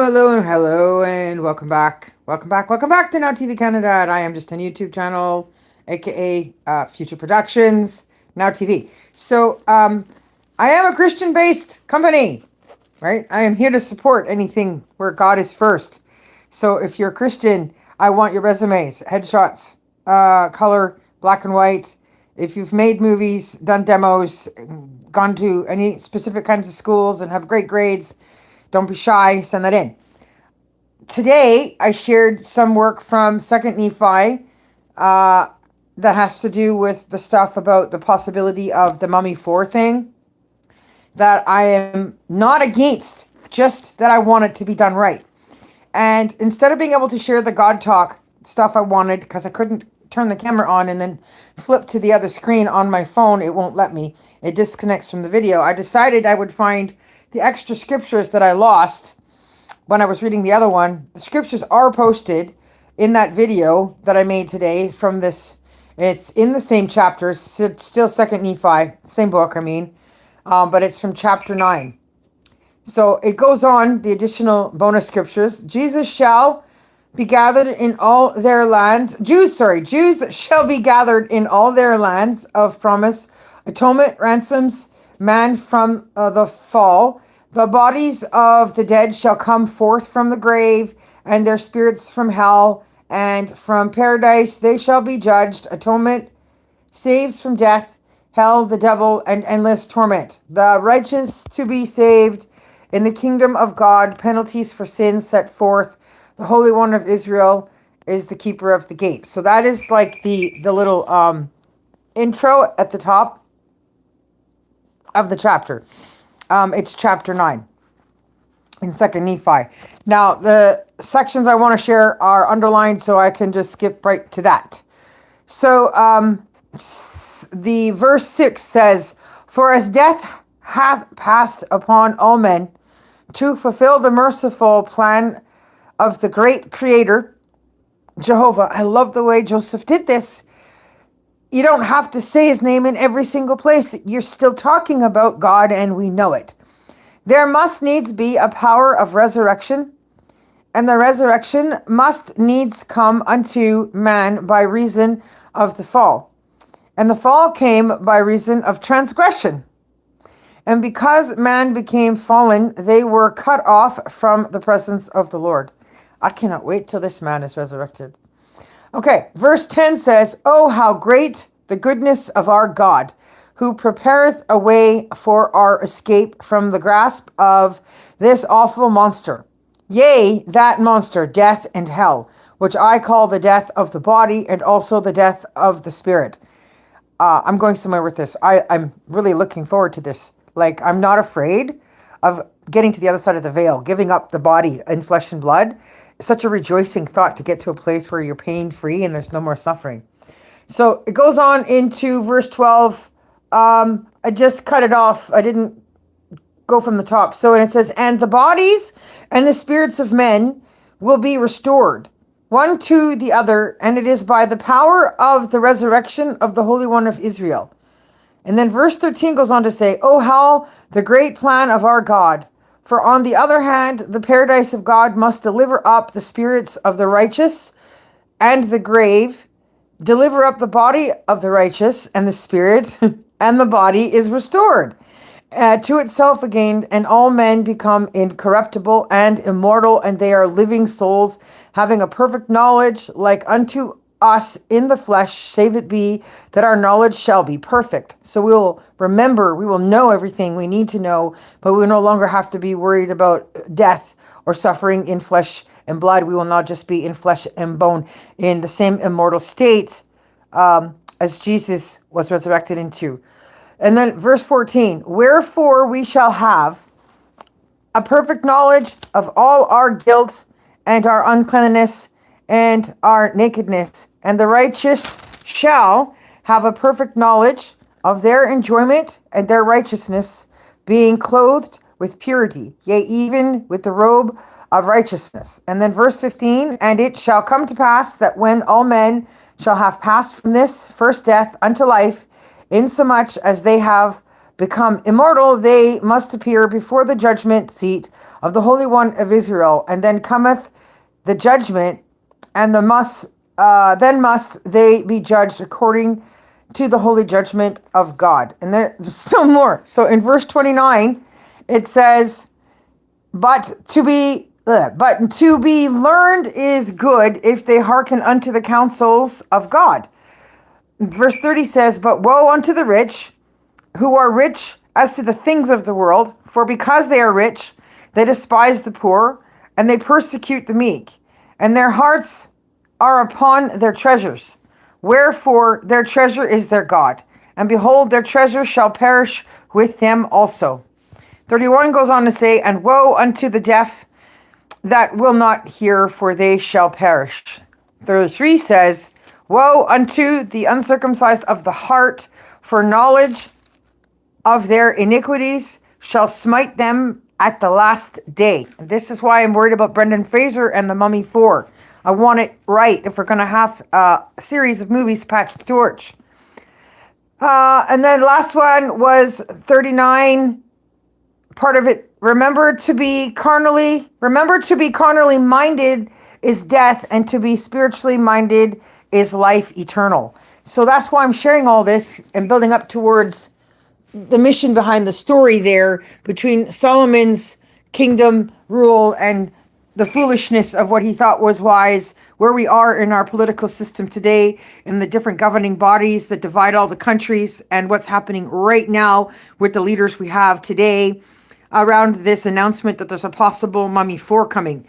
hello, and welcome back. Welcome back to Now TV Canada. And I am just on YouTube channel, aka Future Productions, Now TV. I am a Christian based company, right? I am here to support anything where God is first. So, if you're a Christian, I want your resumes, headshots, color, black and white. If you've made movies, done demos, gone to any specific kinds of schools, and have great grades, don't be shy, send that in. Today, I shared some work from Second Nephi that has to do with the stuff about the possibility of the Mummy 4 thing that I am not against, just that I want it to be done right. And instead of being able to share the God Talk stuff I wanted, because I couldn't turn the camera on and then flip to the other screen on my phone, it won't let me. It disconnects from the video. I decided I would find the extra scriptures that I lost when I was reading the other one. The scriptures are posted in that video that I made today from this. It's in the same chapter, it's still Second Nephi, same book, but it's from chapter 9. So it goes on, the additional bonus scriptures. Jesus shall be gathered in all their lands. Jews shall be gathered in all their lands of promise. Atonement ransoms man from the fall. The bodies of the dead shall come forth from the grave, and their spirits from hell, and from paradise they shall be judged. Atonement saves from death, hell, the devil, and endless torment. The righteous to be saved in the kingdom of God, penalties for sins set forth. The Holy One of Israel is the keeper of the gate. So that is like the little intro at the top of the chapter. It's chapter 9 in Second Nephi. Now, the sections I want to share are underlined, so I can just skip right to that. So, the verse 6 says, "For as death hath passed upon all men, to fulfill the merciful plan of the great Creator, Jehovah." I love the way Joseph did this. You don't have to say his name in every single place. You're still talking about God, and we know it. "There must needs be a power of resurrection, and the resurrection must needs come unto man by reason of the fall. And the fall came by reason of transgression. And because man became fallen, they were cut off from the presence of the Lord." I cannot wait till this man is resurrected. Okay, verse 10 says, "Oh, how great the goodness of our God, who prepareth a way for our escape from the grasp of this awful monster. Yea, that monster, death and hell, which I call the death of the body and also the death of the spirit." I'm going somewhere with this. I'm really looking forward to this. Like, I'm not afraid of getting to the other side of the veil, giving up the body in flesh and blood. Such a rejoicing thought to get to a place where you're pain-free and there's no more suffering. So it goes on into verse 12. I just cut it off. I didn't go from the top. So, and it says, "And the bodies and the spirits of men will be restored, one to the other, and it is by the power of the resurrection of the Holy One of Israel." And then verse 13 goes on to say, "Oh, how the great plan of our God! For on the other hand, the paradise of God must deliver up the spirits of the righteous, and the grave deliver up the body of the righteous, and the spirit and the body is restored to itself again, and all men become incorruptible and immortal, and they are living souls, having a perfect knowledge like unto us in the flesh, save it be that our knowledge shall be perfect." So we will remember, we will know everything we need to know, but we will no longer have to be worried about death or suffering in flesh and blood. We will not just be in flesh and bone in the same immortal state as Jesus was resurrected into. And then verse 14, "Wherefore we shall have a perfect knowledge of all our guilt and our uncleanness and our nakedness, and the righteous shall have a perfect knowledge of their enjoyment and their righteousness, being clothed with purity, yea, even with the robe of righteousness." And then verse 15, "And it shall come to pass that when all men shall have passed from this first death unto life, insomuch as they have become immortal, they must appear before the judgment seat of the Holy One of Israel. And then cometh the judgment, and then must they be judged according to the holy judgment of God. And there's still more. So in verse 29, it says, but to be learned is good if they hearken unto the counsels of God. Verse 30 says, but woe unto the rich, who are rich as to the things of the world, for because they are rich, they despise the poor, and they persecute the meek, and their hearts are upon their treasures. Wherefore their treasure is their God, and behold, their treasure shall perish with them also. 31 goes on to say, and woe unto the deaf that will not hear, for they shall perish. 33 says, woe unto the uncircumcised of the heart, for knowledge of their iniquities shall smite them at the last day. And this is why I'm worried about Brendan Fraser and The Mummy 4. I want it right if we're going to have a series of movies patch the torch. And then last one was 39. Part of it, remember to be carnally minded is death, and to be spiritually minded is life eternal. So that's why I'm sharing all this and building up towards the mission behind the story there between Solomon's kingdom rule and the foolishness of what he thought was wise, where we are in our political system today, in the different governing bodies that divide all the countries, and what's happening right now with the leaders we have today around this announcement that there's a possible Mummy 4 coming.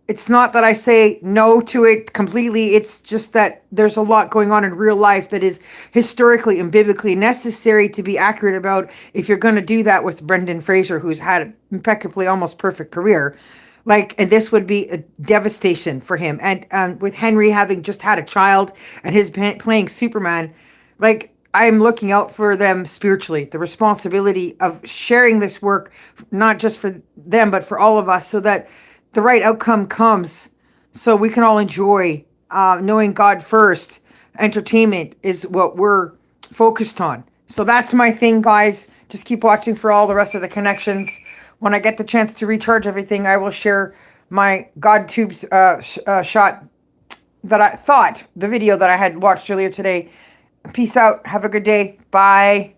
It's not that I say no to it completely. It's just that there's a lot going on in real life that is historically and biblically necessary to be accurate about if you're going to do that with Brendan Fraser, who's had an impeccably almost perfect career. And this would be a devastation for him. And with Henry having just had a child and his playing Superman, I'm looking out for them spiritually, the responsibility of sharing this work, not just for them, but for all of us, so that the right outcome comes, so we can all enjoy knowing God first. Entertainment is what we're focused on. So that's my thing, guys. Just keep watching for all the rest of the connections. When I get the chance to recharge everything, I will share my GodTube shot that I thought, the video that I had watched earlier today. Peace out. Have a good day. Bye.